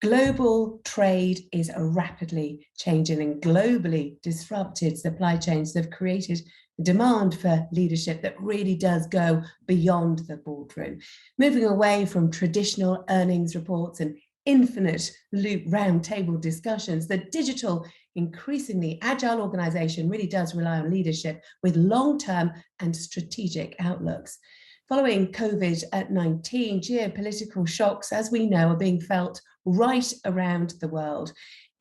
Global trade is a rapidly changing and globally disrupted supply chains that have created a demand for leadership that really does go beyond the boardroom, moving away from traditional earnings reports and infinite loop round table discussions. The digital, increasingly agile organization really does rely on leadership with long-term and strategic outlooks. Following COVID-19, geopolitical shocks, as we know, are being felt right around the world.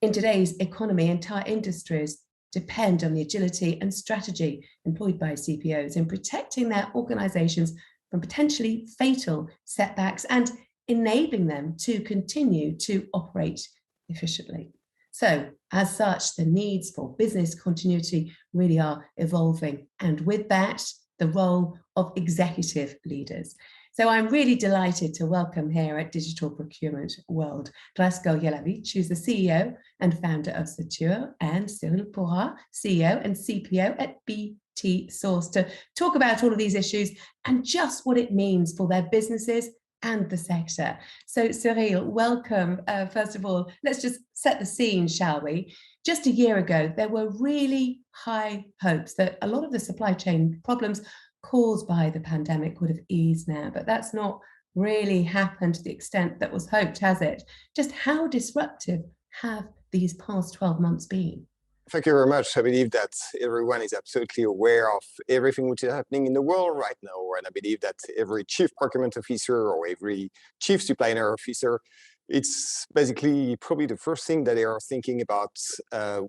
In today's economy, entire industries depend on the agility and strategy employed by CPOs in protecting their organizations from potentially fatal setbacks and enabling them to continue to operate efficiently. So, as such, the needs for business continuity really are evolving, and with that, the role of executive leaders. So I'm really delighted to welcome here at Digital Procurement World, Drasko Jelavic, who's the CEO and founder of Cirtuo, and Cyril Pourrat, CEO and CPO at BT Source, to talk about all of these issues and just what it means for their businesses and the sector. So Cyril, welcome. First of all, let's just set the scene, shall we? Just a year ago, there were really high hopes that a lot of the supply chain problems caused by the pandemic would have eased now, but that's not really happened to the extent that was hoped, has it? Just how disruptive have these past 12 months been? Thank you very much. I believe that everyone is absolutely aware of everything which is happening in the world right now, and I believe that every chief procurement officer or every chief supply chain officer, it's basically probably the first thing that they are thinking about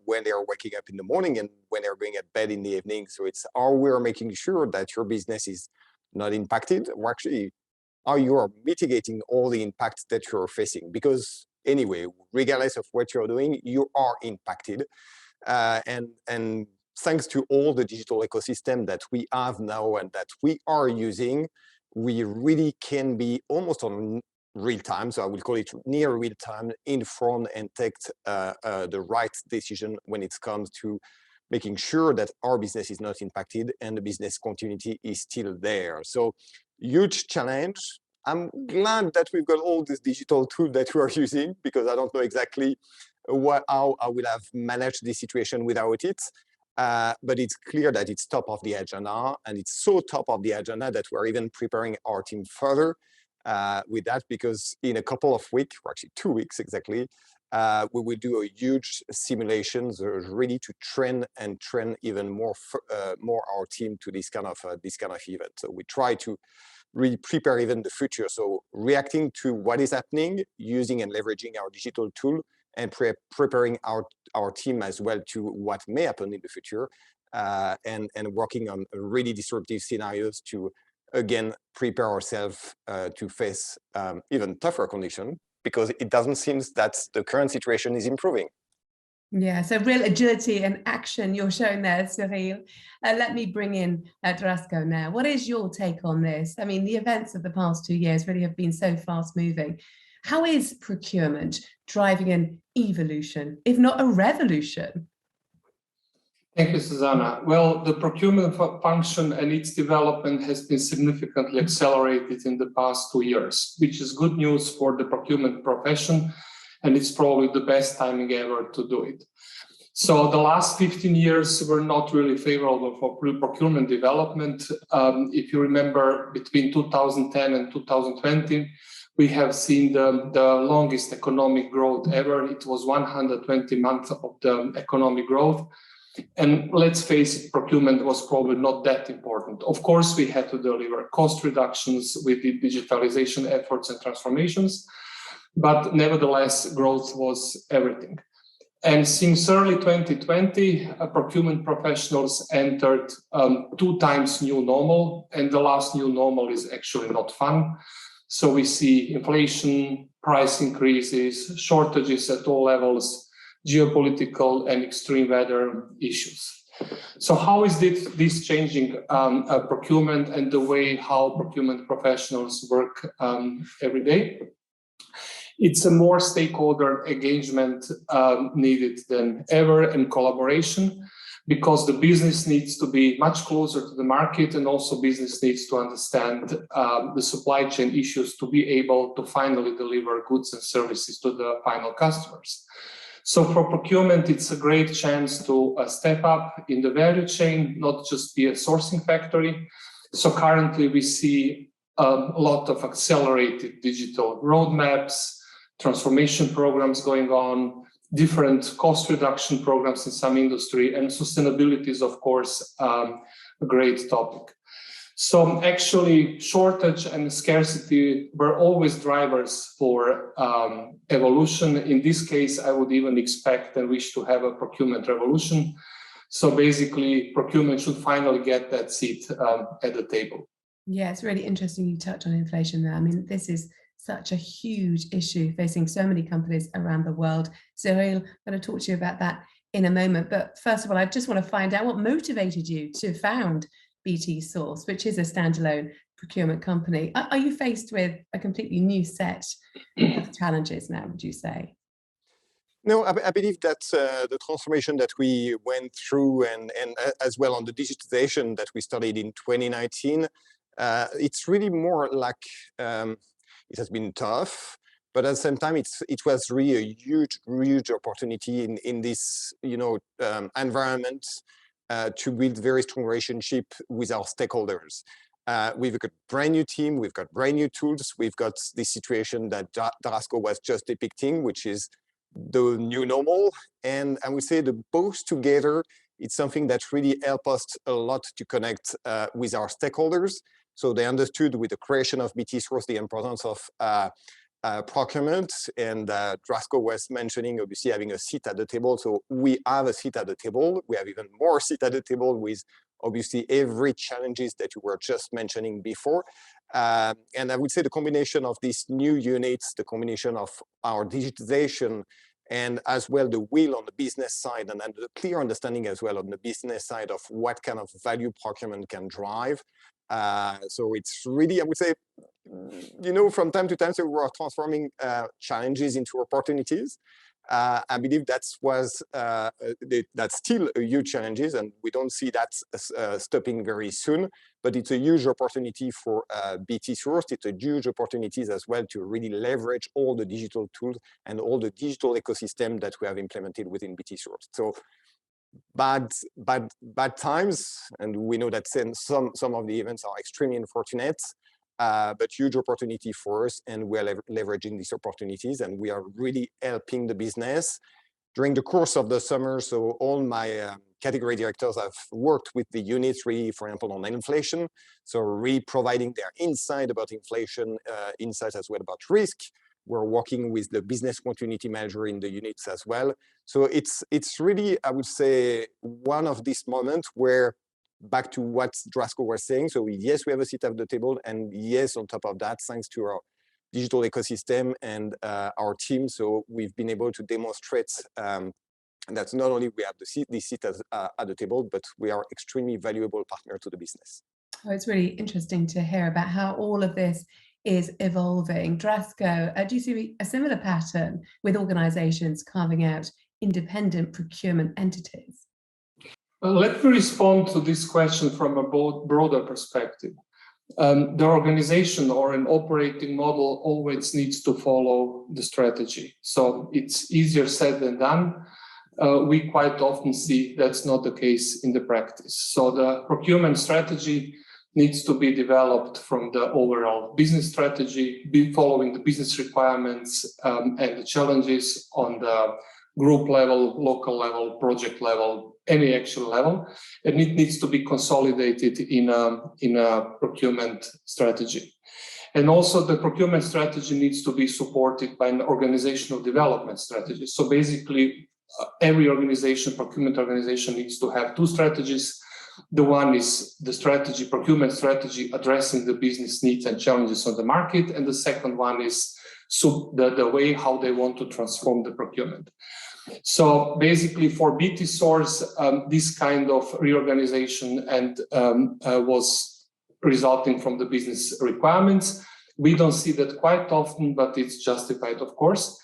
when they are waking up in the morning and when they're going at bed in the evening. So it's how we are making sure that your business is not impacted, or actually how you are mitigating all the impacts that you're facing. Because anyway, regardless of what you're doing, you are impacted. And thanks to all the digital ecosystem that we have now and that we are using, we really can be almost on real time, so I will call it near real time, informed and take the right decision when it comes to making sure that our business is not impacted and the business continuity is still there. So huge challenge. I'm glad that we've got all this digital tool that we are using, because I don't know exactly how I will have managed this situation without it. But it's clear that it's top of the agenda, and it's so top of the agenda that we're even preparing our team further with that, because in a couple of weeks, or actually 2 weeks exactly, we will do a huge simulations ready to train even more our team to this kind of event. So we try to really prepare even the future. So reacting to what is happening, using and leveraging our digital tool, and preparing our team as well to what may happen in the future, and working on really disruptive scenarios to again prepare ourselves to face even tougher conditions, because it doesn't seem that the current situation is improving. Yeah, so real agility and action you're showing there, Cyril. Let me bring in Drasko now. What is your take on this? I mean, the events of the past 2 years really have been so fast moving. How is procurement driving an evolution, if not a revolution? Thank you, Susannah. Well, the procurement function and its development has been significantly accelerated in the past 2 years, which is good news for the procurement profession, and it's probably the best timing ever to do it. So the last 15 years were not really favorable for procurement development. If you remember, between 2010 and 2020, we have seen the longest economic growth ever. It was 120 months of the economic growth. And let's face it, procurement was probably not that important. Of course, we had to deliver cost reductions with the digitalization efforts and transformations, but nevertheless, growth was everything. And since early 2020, procurement professionals entered 2 times new normal, and the last new normal is actually not fun. So we see inflation, price increases, shortages at all levels, geopolitical and extreme weather issues. So how is this changing procurement and the way how procurement professionals work every day? It's a more stakeholder engagement needed than ever, and collaboration. because the business needs to be much closer to the market, and also business needs to understand the supply chain issues to be able to finally deliver goods and services to the final customers. So for procurement, it's a great chance to step up in the value chain, not just be a sourcing factory. So currently we see a lot of accelerated digital roadmaps, transformation programs going on, different cost reduction programs in some industry, and sustainability is, of course, a great topic. So actually, shortage and scarcity were always drivers for evolution. In this case, I would even expect and wish to have a procurement revolution. So basically, procurement should finally get that seat at the table. Yeah, it's really interesting you touch on inflation there. I mean, this is such a huge issue facing so many companies around the world. Cyril, I'm going to talk to you about that in a moment. But first of all, I just want to find out what motivated you to found BT Source, which is a standalone procurement company. Are you faced with a completely new set of challenges now, would you say? No, I believe that the transformation that we went through and as well on the digitization that we started in 2019, it's really more like it has been tough, but at the same time, it was really a huge opportunity in this environment to build very strong relationship with our stakeholders. We've got brand new team, we've got brand new tools, we've got this situation that Drasko was just depicting, which is the new normal. And I would say the both together, it's something that really helped us a lot to connect with our stakeholders. So they understood with the creation of BT Source the importance of procurement, and Drasko was mentioning obviously having a seat at the table. So we have a seat at the table. We have even more seat at the table with obviously every challenges that you were just mentioning before. And I would say the combination of these new units, the combination of our digitization, and as well the will on the business side, and then the clear understanding as well on the business side of what kind of value procurement can drive. So it's really, I would say, from time to time, so we are transforming challenges into opportunities. I believe that's still a huge challenges, and we don't see that stopping very soon. But it's a huge opportunity for BT Source. It's a huge opportunities as well to really leverage all the digital tools and all the digital ecosystem that we have implemented within BT Source. So bad times, and we know that some of the events are extremely unfortunate, but huge opportunity for us, and we're leveraging these opportunities, and we are really helping the business. During the course of the summer, so all my category directors have worked with the units really, for example, on inflation, so really providing their insight about inflation, insights as well about risk. We're working with the business continuity manager in the units as well. So it's really, I would say, one of these moments where, back to what Drasko was saying, so yes, we have a seat at the table, and yes, on top of that, thanks to our digital ecosystem and our team, so we've been able to demonstrate that not only we have this seat at the table, but we are extremely valuable partner to the business. Oh, it's really interesting to hear about how all of this is evolving. Drasko, do you see a similar pattern with organizations carving out independent procurement entities? Well, let me respond to this question from a broader perspective. The organization or an operating model always needs to follow the strategy. So it's easier said than done. We quite often see that's not the case in the practice. So the procurement strategy needs to be developed from the overall business strategy, following the business requirements and the challenges on the group level, local level, project level, any actual level, and it needs to be consolidated in a procurement strategy. And also the procurement strategy needs to be supported by an organizational development strategy. So basically, every organization, procurement organization, needs to have two strategies. The one is the strategy, procurement strategy, addressing the business needs and challenges on the market. And the second one is the way how they want to transform the procurement. So basically for BT Source, this kind of reorganization and was resulting from the business requirements. We don't see that quite often, but it's justified, of course.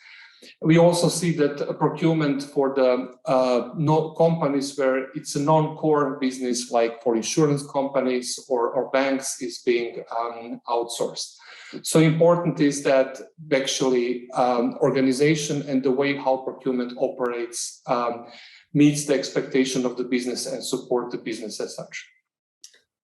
We also see that procurement for the companies where it's a non-core business, like for insurance companies or banks, is being outsourced. So important is that actually organization and the way how procurement operates meets the expectation of the business and support the business as such.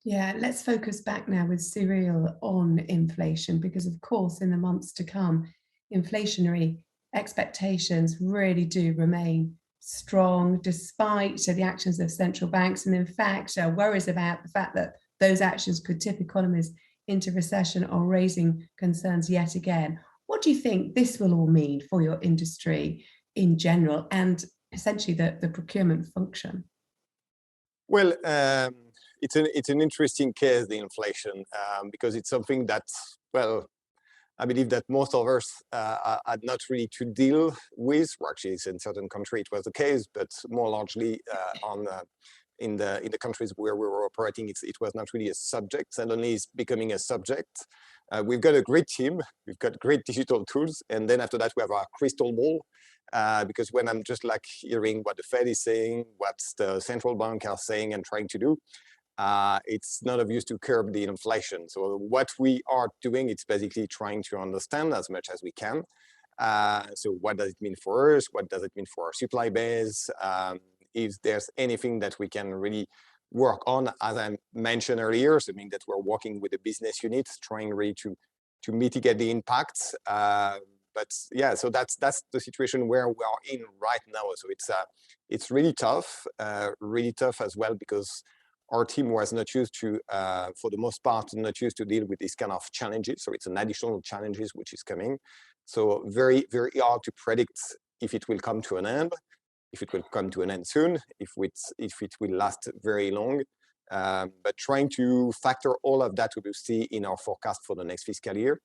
Yeah, let's focus back now with Cyril on inflation, because of course in the months to come, inflationary expectations really do remain strong despite the actions of central banks, and in fact worries about the fact that those actions could tip economies into recession are raising concerns yet again. What do you think this will all mean for your industry in general and essentially the procurement function? Well, it's an interesting case, the inflation, because it's something that, well, I believe that most of us had not really to deal with. Well, actually, in certain countries it was the case, but more largely in the countries where we were operating, it was not really a subject. Suddenly, it's becoming a subject. We've got a great team, we've got great digital tools, and then after that we have our crystal ball. Because when I'm just like hearing what the Fed is saying, what the central bank are saying and trying to do, it's not of use to curb the inflation. So what we are doing, it's basically trying to understand as much as we can. So what does it mean for us? What does it mean for our supply base? If there's anything that we can really work on, as I mentioned earlier, so I mean that we're working with the business units, trying really to mitigate the impacts. But yeah, so that's the situation where we are in right now. So it's really tough as well, because our team was not used to, for the most part, not used to deal with these kind of challenges. So it's an additional challenges which is coming. So very, very hard to predict if it will come to an end, if it will come to an end soon, if it will last very long. But trying to factor all of that obviously in our forecast for the next fiscal year,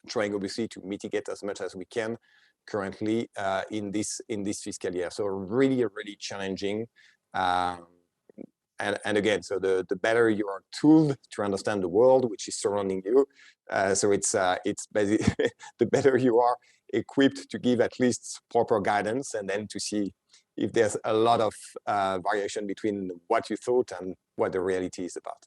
trying obviously to mitigate as much as we can currently in this fiscal year. So really challenging. And again, so the better you are tooled to understand the world which is surrounding you, so it's basically the better you are equipped to give at least proper guidance, and then to see if there's a lot of variation between what you thought and what the reality is about.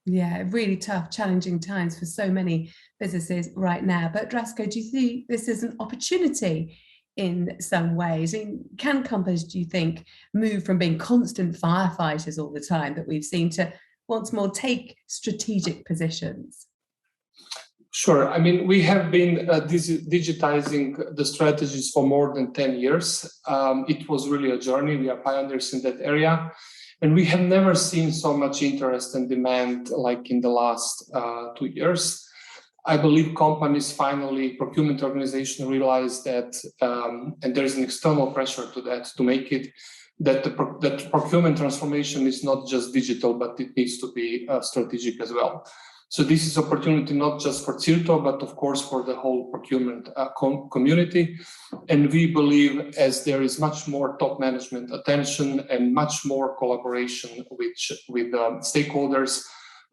Yeah, really tough, challenging times for so many businesses right now. But Drasko, do you see this as an opportunity in some ways? Can companies, do you think, move from being constant firefighters all the time that we've seen to once more take strategic positions? Sure. I mean, we have been digitizing the strategies for more than 10 years. It was really a journey. We are pioneers in that area. And we have never seen so much interest and demand like in the last 2 years. I believe companies finally, procurement organization realized that, and there is an external pressure to that, to make it, that that procurement transformation is not just digital, but it needs to be strategic as well. So this is opportunity not just for Cirtuo, but of course for the whole procurement community. And we believe as there is much more top management attention and much more collaboration with stakeholders,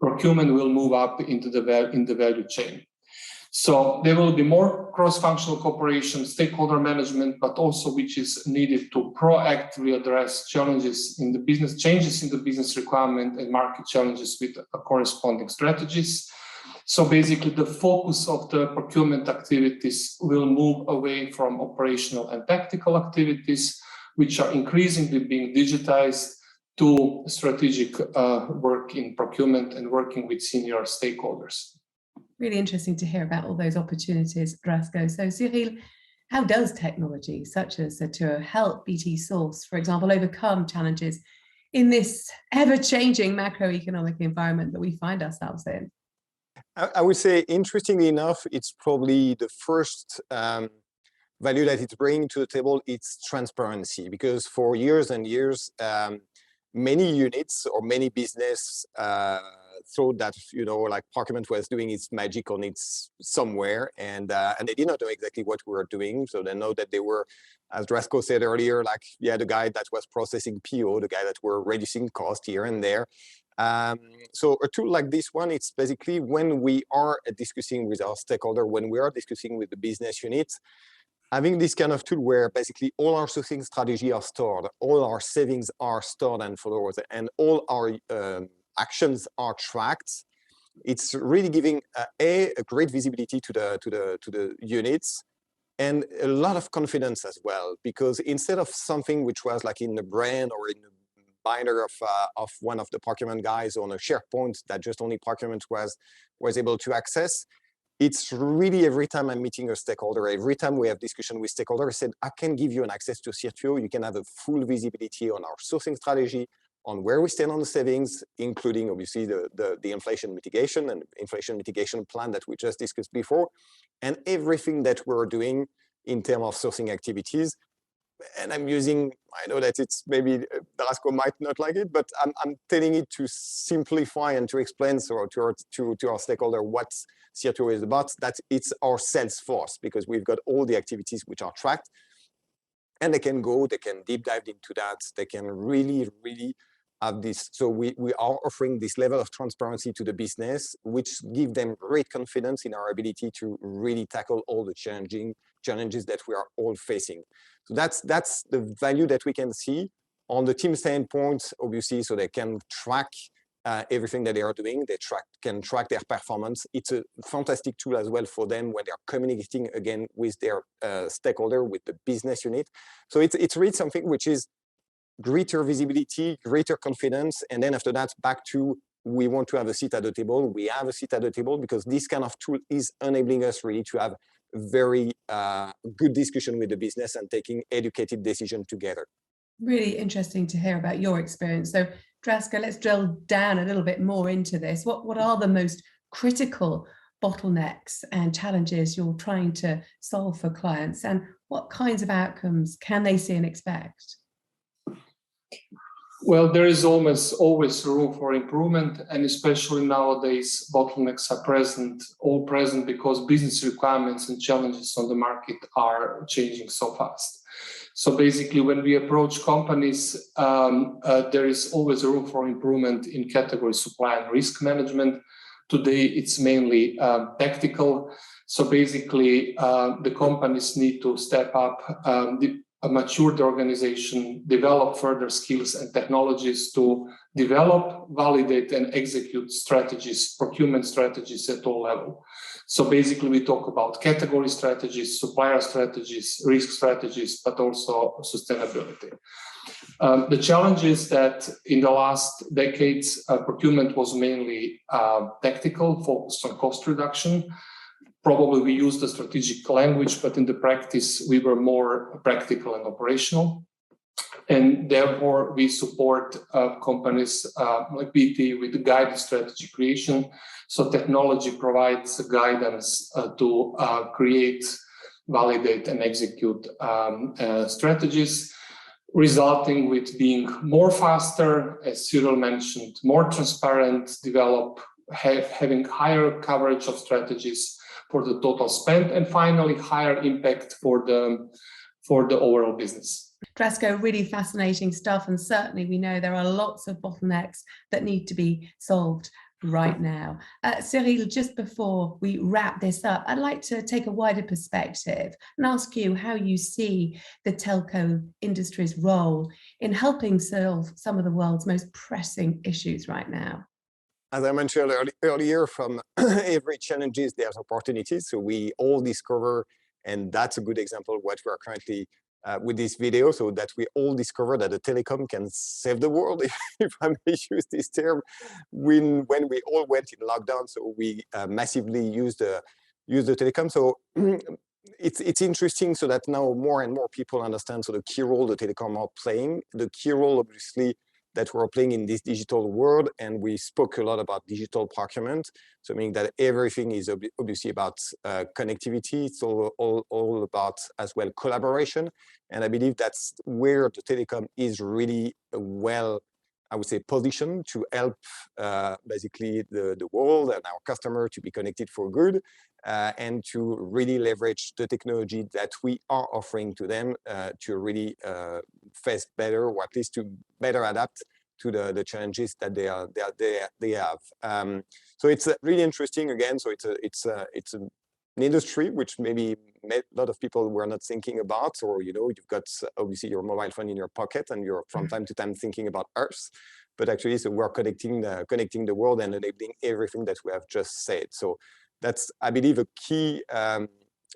procurement will move up into the value chain. So there will be more cross-functional cooperation, stakeholder management, but also which is needed to proactively address challenges in the business, changes in the business requirement and market challenges with corresponding strategies. So basically the focus of the procurement activities will move away from operational and tactical activities, which are increasingly being digitized, to strategic work in procurement and working with senior stakeholders. Really interesting to hear about all those opportunities, Drasko. So Cyril, how does technology such as Cirtuo help BT Source, for example, overcome challenges in this ever-changing macroeconomic environment that we find ourselves in? I would say, interestingly enough, it's probably the first value that it's bringing to the table. It's transparency, because for years and years, many units or many business thought that, you know, like procurement was doing its magic on its somewhere, and they did not know exactly what we were doing. So they know that they were, as Drasko said earlier, like, yeah, the guy that was processing PO, the guy that were reducing cost here and there. So a tool like this one, it's basically when we are discussing with our stakeholder, when we are discussing with the business units, having this kind of tool where basically all our sourcing strategy are stored, all our savings are stored and followed, and all our actions are tracked, it's really giving a great visibility to the units, and a lot of confidence as well, because instead of something which was like in the brain or in the binder of one of the procurement guys on a SharePoint that just only procurement was able to access, it's really every time I'm meeting a stakeholder, every time we have discussion with stakeholders, I said, I can give you an access to Cirtuo. You can have a full visibility on our sourcing strategy, on where we stand on the savings, including obviously the inflation mitigation and inflation mitigation plan that we just discussed before, and everything that we're doing in terms of sourcing activities. And I'm using, I know that it's maybe Drasko might not like it, but I'm telling it to simplify and to explain to our stakeholder what Cirtuo is about, that it's our sales force, because we've got all the activities which are tracked, and they can deep dive into that. They can really have this. So we are offering this level of transparency to the business, which give them great confidence in our ability to really tackle all the challenges that we are all facing. So that's the value that we can see on the team standpoint, obviously, so they can track everything that they are doing. They can track their performance. It's a fantastic tool as well for them when they are communicating again with their stakeholder, with the business unit. So it's really something which is greater visibility, greater confidence, and then after that, back to we want to have a seat at the table. We have a seat at the table because this kind of tool is enabling us really to have very good discussion with the business and taking educated decision together. Really interesting to hear about your experience. So Drasko, let's drill down a little bit more into this. What are the most critical bottlenecks and challenges you're trying to solve for clients, and what kinds of outcomes can they see and expect? Well, there is always room for improvement, and especially nowadays, bottlenecks are present because business requirements and challenges on the market are changing so fast. So basically, when we approach companies, there is always room for improvement in category supply and risk management. Today, it's mainly tactical. So basically, the companies need to step up, mature the organization, develop further skills and technologies to develop, validate, and execute strategies, procurement strategies at all levels. So basically, we talk about category strategies, supplier strategies, risk strategies, but also sustainability. The challenge is that in the last decades, procurement was mainly tactical, focused on cost reduction. Probably we used the strategic language, but in the practice, we were more practical and operational. And therefore, we support companies like BT with guided strategy creation. So technology provides guidance to create, validate, and execute strategies, resulting with being more faster, as Cyril mentioned, more transparent, having higher coverage of strategies for the total spend, and finally higher impact for the overall business. Drasko, really fascinating stuff, and certainly we know there are lots of bottlenecks that need to be solved right now. Cyril, just before we wrap this up, I'd like to take a wider perspective and ask you how you see the telco industry's role in helping solve some of the world's most pressing issues right now. As I mentioned earlier, from every challenges, there's opportunities. So we all discover, and that's a good example of what we are currently with this video, so that we all discover that the telecom can save the world, if I may use this term. When we all went in lockdown, so we massively used the telecom. So it's interesting, so that now more and more people understand so the key role the telecom are playing, the key role obviously that we're playing in this digital world. And we spoke a lot about digital procurement. So meaning that everything is obviously about connectivity. It's all about as well collaboration. And I believe that's where the telecom is really well, I would say, positioned to help basically the world and our customer to be connected for good, and to really leverage the technology that we are offering to them to really face better, or at least to better adapt to the challenges that they have. So it's really interesting again. So it's a industry, which maybe a lot of people were not thinking about, or you've got obviously your mobile phone in your pocket and you're from time to time thinking about Earth, but actually so we're connecting the world and enabling everything that we have just said. So that's, I believe, not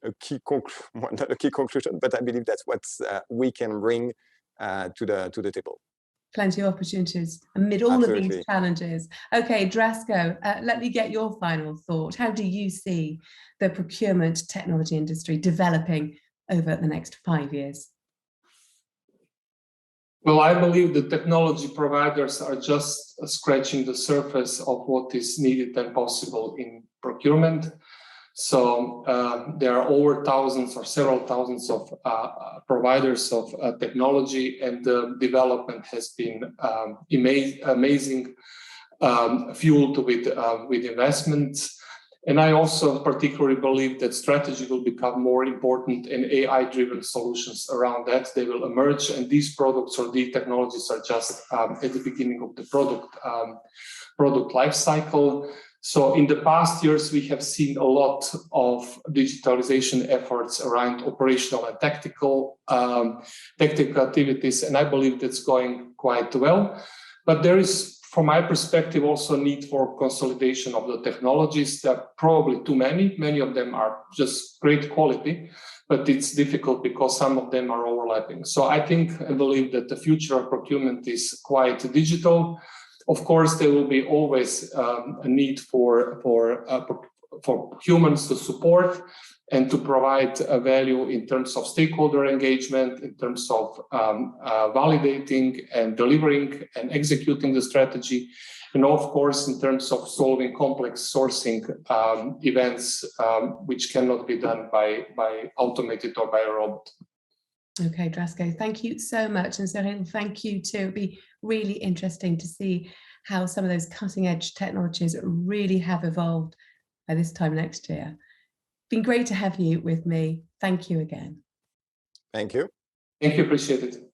a key conclusion, but I believe that's what we can bring to the table. Plenty of opportunities amid all of these challenges. Okay, Drasko, let me get your final thought. How do you see the procurement technology industry developing over the next 5 years? Well, I believe the technology providers are just scratching the surface of what is needed and possible in procurement. So there are over thousands or several thousands of providers of technology, and the development has been amazing, fueled with investments. And I also particularly believe that strategy will become more important, and AI-driven solutions around that, they will emerge. And these products or these technologies are just at the beginning of the product life cycle. So in the past years, we have seen a lot of digitalization efforts around operational and tactical activities, and I believe that's going quite well. But there is, from my perspective, also a need for consolidation of the technologies. There are probably too many. Many of them are just great quality, but it's difficult because some of them are overlapping. So I think and believe that the future of procurement is quite digital. Of course, there will be always a need for humans to support and to provide value in terms of stakeholder engagement, in terms of validating and delivering and executing the strategy, and of course, in terms of solving complex sourcing events, which cannot be done by automated or by a robot. Okay, Drasko, thank you so much. And Cyril, thank you too. It'd be really interesting to see how some of those cutting edge technologies really have evolved by this time next year. Been great to have you with me. Thank you again. Thank you. Thank you, appreciate it.